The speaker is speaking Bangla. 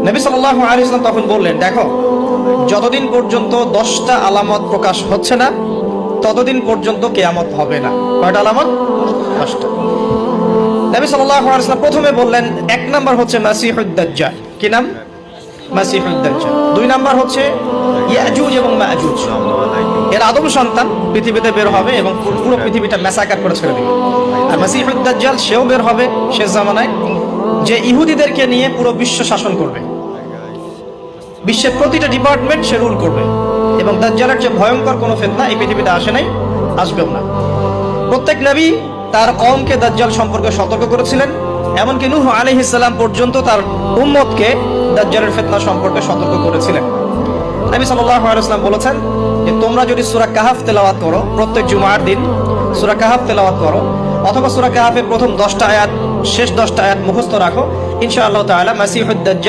নবী সাল্লাল্লাহু আলাইহি ওয়াসাল্লাম তখন বললেন, দেখো, যতদিন পর্যন্ত 10টা আলামত প্রকাশ হচ্ছে না ততদিন পর্যন্ত কিয়ামত হবে না। কয়টা আলামত? 10টা। নবী সাল্লাল্লাহু আলাইহি ওয়াসাল্লাম প্রথমে বললেন, এক নাম্বার হচ্ছে মাসিহুদ দাজ্জাল। কি নাম? মাসিহুদ দাজ্জাল। দুই নাম্বার হচ্ছে ইয়াজুজ এবং মাজুজ, এর আদম সন্তান পৃথিবীতে বের হবে এবং পুরো পৃথিবীটা ম্যাসাকার করে ছেড়ে দেবে। আর মাসিহুদ দাজ্জাল সেও বের হবে শেষ জামানায়, যে ইহুদিদেরকে নিয়ে পুরো বিশ্ব শাসন করবে, বিশ্বের প্রতিটা ডিপার্টমেন্ট সে রুল করবে। এবং দাজ্জালের যে ভয়ঙ্কর কোনো ফিতনা এই পৃথিবীতে আসে নাই, আসবেও না। প্রত্যেক নবী তার কওমকে দাজ্জাল সম্পর্কে সতর্ক করেছিলেন, এমনকি নূহ আলাইহিস সালাম পর্যন্ত তার উম্মতকে দাজ্জালের ফিতনা সম্পর্কে সতর্ক করেছিলেন। নবী সাল্লাল্লাহু আলাইহি ওয়াসাল্লাম বলেছেন যে তোমরা যদি সূরা কাহাফ তেলাওয়াত করো, প্রত্যেক জুমার দিন সূরা কাহাফ তেলাওয়াত করো, অথবা সূরা কাহাফের প্রথম 10টা আয়াত শেষ 10টা আয়াত মুখস্থ রাখো, ইনশাআল্লাহ তাআলা মাসিহুদ দাজ্জাল